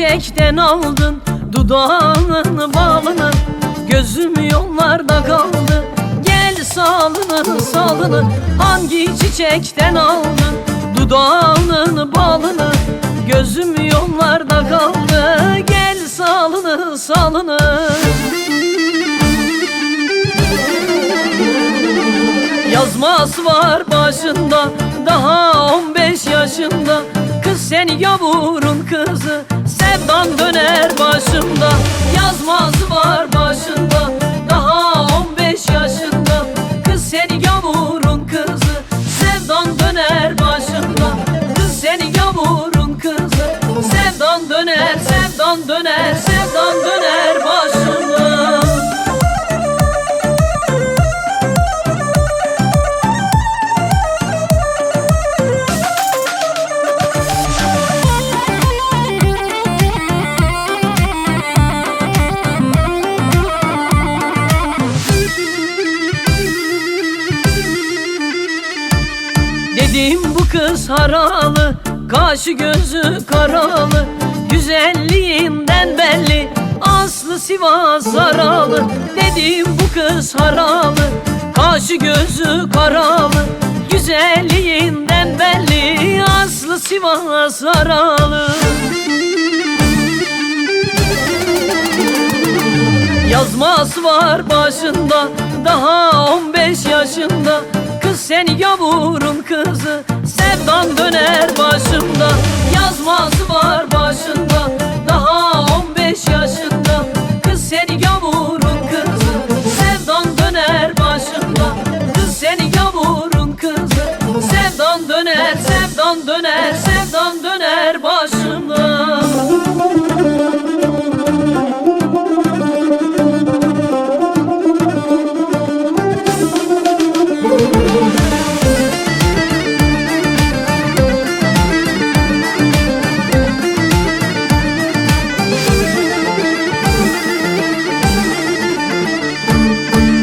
çiçekten aldın dudağının balını, gözüm yollarda kaldı. Gel salını salını, hangi çiçekten aldın dudağının balını, gözüm yollarda kaldı. Gel salını salını. Yazması var başında, daha 15 yaşında. Kız seni gavurun kızı, sevdan döner başımda. Yazması var başında, daha 15 yaşında. Kız seni gavurun kızı, sevdan döner başımda. Kız seni gavurun kızı, sevdan döner, sevdan döner, sevdan döner başımda. Dedim bu kız haralı, kaşı gözü karalı, güzelliğinden belli aslı Sivas haralı. Dedim bu kız haralı, kaşı gözü karalı, güzelliğinden belli aslı Sivas haralı. Yazması var başında, daha 15 yaşında. Kız seni gavurun kızı, sevdan döner başımda. Yazması var başında, daha 15 yaşında. Kız seni gavurun kızı, sevdan döner başımda. Kız seni gavurun kızı, sevdan döner, sevdan döner, sevdan döner başımda.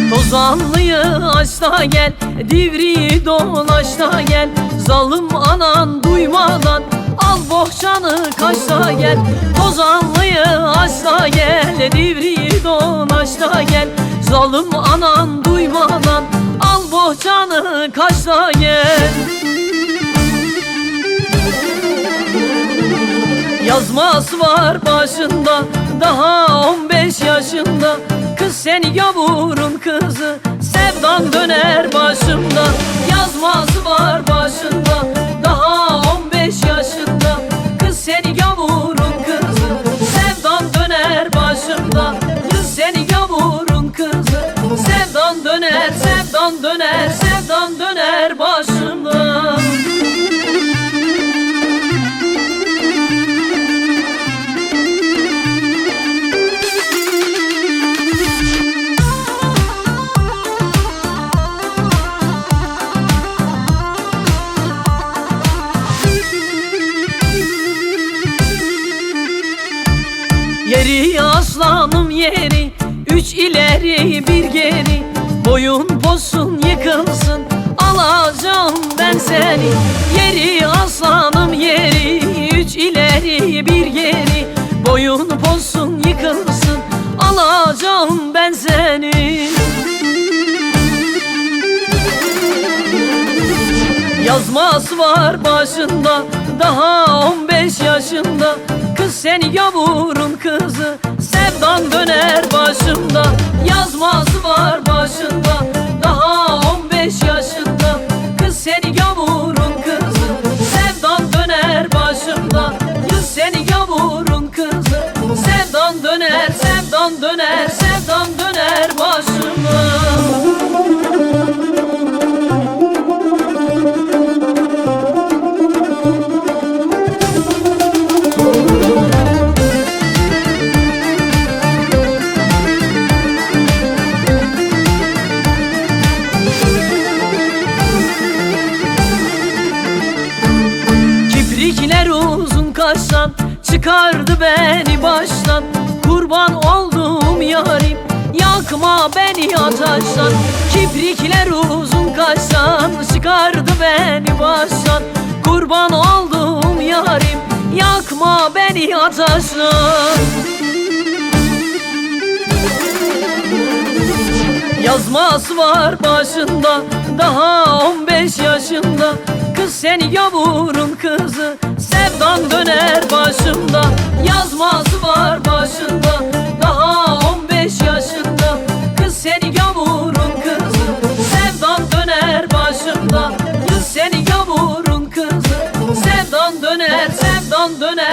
Tozanlıyı aç da gel, Divriği dolaş da gel. Zalim anan duymadan al bohçanı kaç da gel. Tozanlıyı aç da gel, Divriği dolaş da gel. Zalim anan duymadan al bohçanı kaç da gel. Yazması var başında, daha 15 yaşında. Kız seni gavurun kızı, sevdan döner başımda. Yazması var başında, daha 15 yaşında. Kız seni gavurun kızı, sevdan döner başımda. Kız seni gavurun kızı, sevdan döner, sevdan döner, sevdan döner başımda. Yeri aslanım yeri, üç ileri bir geri. Boyun posun yıkılsın, alacağım ben seni. Yeri aslanım yeri, üç ileri bir geri. Boyun posun yıkılsın, alacağım ben seni. Yazması var başında, daha 15 yaşında. Kız seni gavurun kızı, sevdan döner başımda. Yazması var başında, daha 15 yaşında. Kız seni gavurun kızı, sevdan döner başımda. Kız seni gavurun kızı, sevdan döner, sevdan döner, sevdan döner başımda. Kiprikler uzun kaştan çıkardı beni baştan. Kurban olduğum yarim, yakma beni ateşten. Kiprikler uzun kaştan çıkardı beni baştan. Kurban olduğum yarim, yakma beni ateşle. Yazması var başında, daha 15 yaşında. Kız seni gavurun kızı, sevdan döner başımda. Yazması var başında, daha 15 yaşında. Kız seni gavurun kızı, sevdan döner başımda. Kız seni gavurun kızı, sevdan döner, sevdan döner.